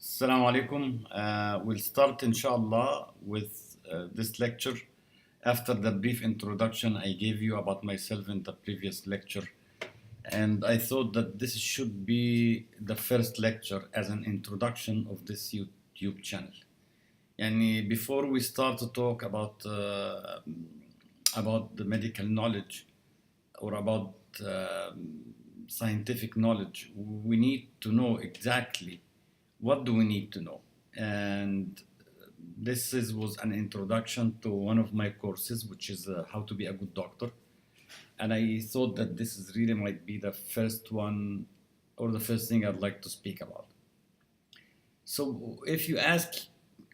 Assalamu alaikum. We'll start inshallah with this lecture after the brief introduction I gave you about myself in the previous lecture. And I thought that this should be the first lecture as an introduction of this YouTube channel. And before we start to talk about the medical knowledge or about scientific knowledge, we need to know exactly what do we need to know. And was an introduction to one of my courses, which is how to be a good doctor. And I thought that this is really might be the first one or the first thing I'd like to speak about. So if you ask,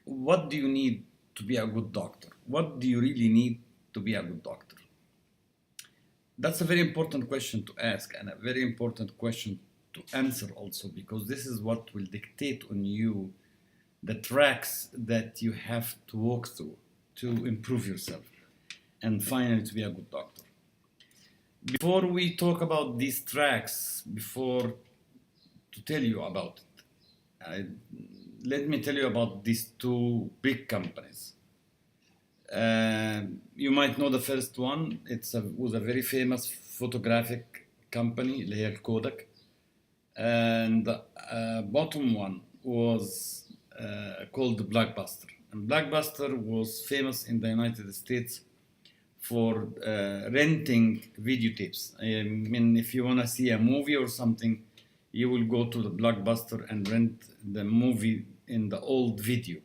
what do you need to be a good doctor? What do you really need to be a good doctor? That's a very important question to ask and a very important question to answer also, because this is what will dictate on you the tracks that you have to walk through to improve yourself and finally to be a good doctor. Before we talk about these tracks, before to tell you about it, let me tell you about these two big companies. You might know the first one. Was a very famous photographic company, اللي هي Kodak. And the bottom one was called Blockbuster. And Blockbuster was famous in the United States for renting videotapes. I mean, if you want to see a movie or something, you will go to the Blockbuster and rent the movie in the old video.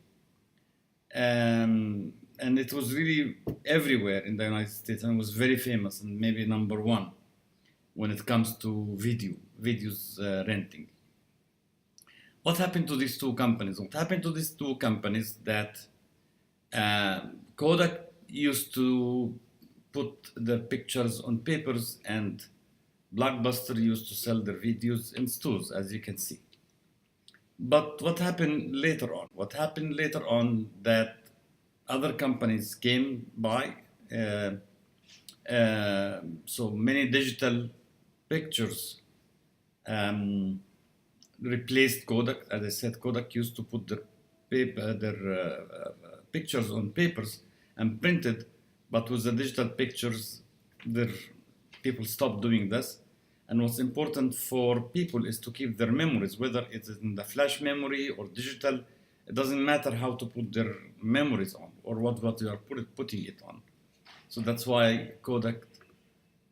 And it was really everywhere in the United States and was very famous and maybe number one when it comes to videos renting. What happened to these two companies? What happened to these two companies that Kodak used to put their pictures on papers and Blockbuster used to sell their videos in stores, as you can see. But what happened later on? What happened later on that other companies came by, so many digital pictures replaced Kodak. As I said, Kodak used to put their pictures on papers and printed, but with the digital pictures, people stopped doing this. And what's important for people is to keep their memories, whether it's in the flash memory or digital. It doesn't matter how to put their memories on or what you are putting it on. So that's why Kodak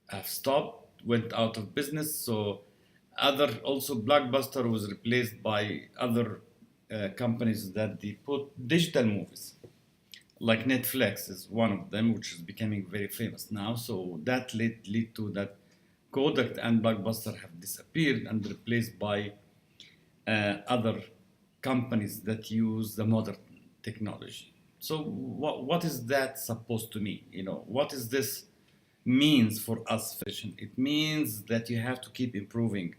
have stopped, went out of business. So also Blockbuster was replaced by other companies that they put digital movies. Like Netflix is one of them, which is becoming very famous now. So that led to that Kodak and Blockbuster have disappeared and replaced by other companies that use the modern technology. So what is that supposed to mean? What is this means for us physicians? It means that you have to keep improving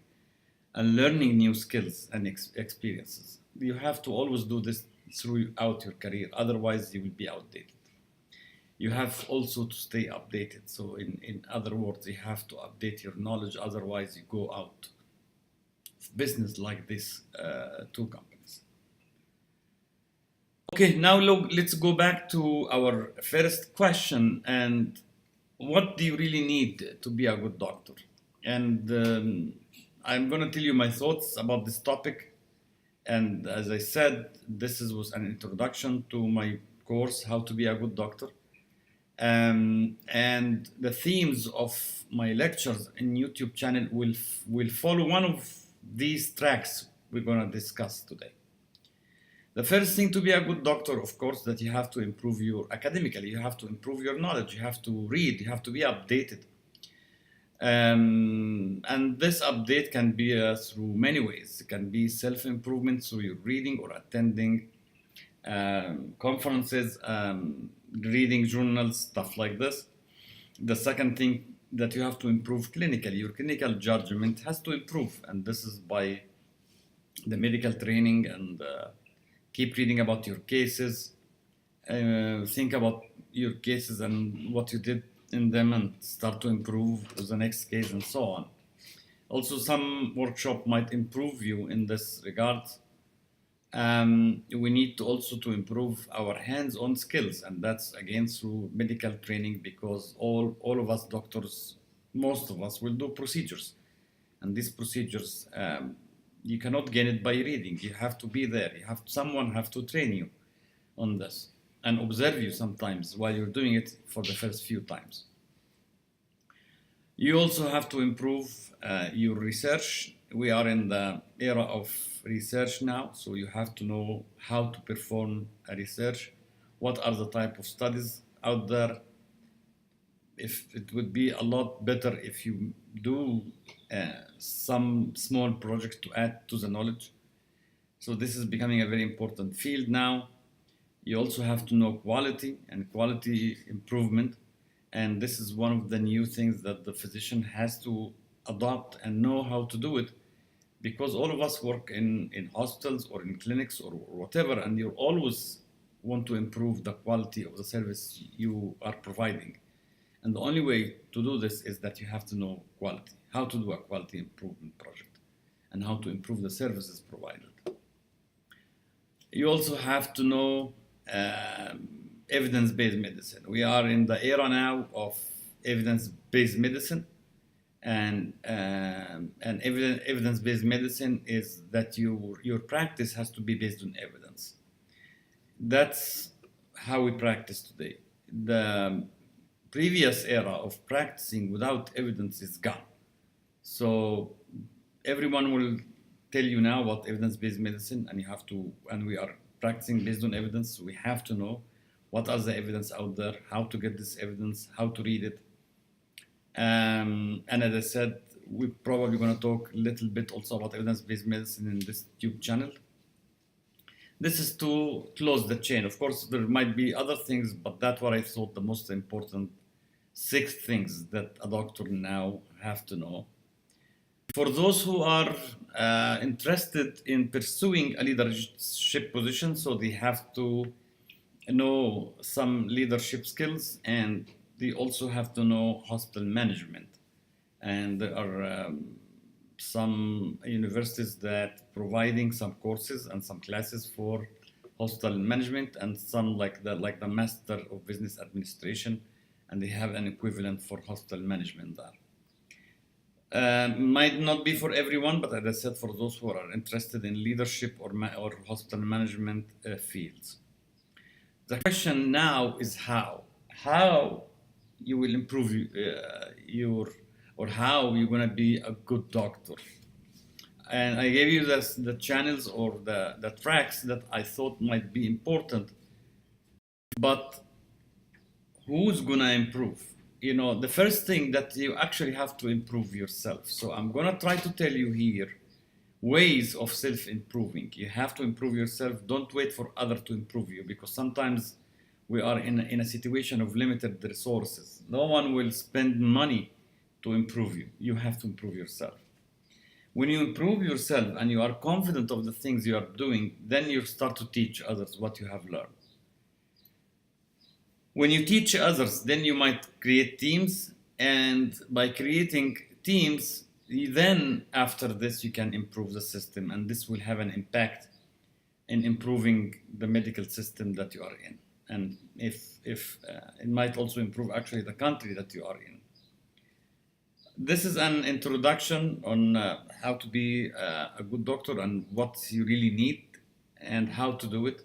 and learning new skills and experiences. You have to always do this throughout your career, otherwise you will be outdated. You have also to stay updated. So in other words, you have to update your knowledge, otherwise you go out of business like these two companies. Okay, now let's go back to our first question. And what do you really need to be a good doctor? And I'm going to tell you my thoughts about this topic. And as I said, this was an introduction to my course, How to be a Good Doctor. And the themes of my lectures in YouTube channel will follow one of these tracks we're going to discuss today. The first thing to be a good doctor, of course, that you have to improve academically, you have to improve your knowledge, you have to read, you have to be updated. And this update can be through many ways. It can be self-improvement through your reading or attending conferences, reading journals, stuff like this. The second thing that you have to improve clinically, your clinical judgment has to improve, and this is by the medical training and keep reading about your cases, think about your cases and what you did in them and start to improve with the next case and so on. Also, some workshop might improve you in this regard. We need to also to improve our hands-on skills, and that's again through medical training, because all of us doctors, most of us will do procedures, and these procedures you cannot gain it by reading. You have to be there. Someone have to train you on this and observe you sometimes while you're doing it for the first few times. You also have to improve your research. We are in the era of research now, so you have to know how to perform a research. What are the type of studies out there? If it would be a lot better if you do some small projects to add to the knowledge. So this is becoming a very important field now. You also have to know quality and quality improvement. And this is one of the new things that the physician has to adopt and know how to do it, because all of us work in hospitals or in clinics or whatever, and you always want to improve the quality of the service you are providing. And the only way to do this is that you have to know quality, how to do a quality improvement project, and how to improve the services provided. You also have to know evidence-based medicine. We are in the era now of evidence-based medicine, and evidence-based medicine is that your practice has to be based on evidence. That's how we practice today. The previous era of practicing without evidence is gone. So everyone will tell you now about evidence-based medicine, and we are practicing based on evidence. So we have to know what are the evidence out there, how to get this evidence, how to read it. And as I said, we're probably going to talk a little bit also about evidence-based medicine in this YouTube channel. This is to close the chain. Of course, there might be other things, but that's what I thought the most important 6 things that a doctor now have to know. For those who are interested in pursuing a leadership position, so they have to know some leadership skills, and they also have to know hospital management. And there are some universities that providing some courses and some classes for hospital management, and some like the Master of Business Administration, and they have an equivalent for hospital management there. Might not be for everyone, but as I said, for those who are interested in leadership or hospital management fields. The question now is how you will improve how you're going to be a good doctor. And I gave you the channels or the tracks that I thought might be important, but who's going to improve? The first thing that you actually have to improve yourself. So I'm going to try to tell you here ways of self-improving. You have to improve yourself. Don't wait for others to improve you, because sometimes we are in a situation of limited resources. No one will spend money to improve you. You have to improve yourself. When you improve yourself and you are confident of the things you are doing, then you start to teach others what you have learned. When you teach others, then you might create teams, and by creating teams, then after this you can improve the system, and this will have an impact in improving the medical system that you are in, and if it might also improve actually the country that you are in. This is an introduction on how to be a good doctor and what you really need and how to do it.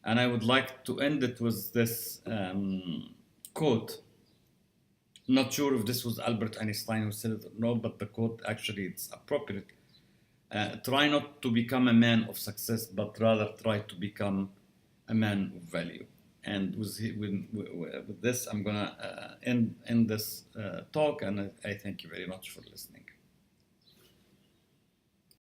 And I would like to end it with this quote. Not sure if this was Albert Einstein who said it or no, but the quote actually it's appropriate. Try not to become a man of success, but rather try to become a man of value. And with this, I'm gonna end this talk, and I thank you very much for listening.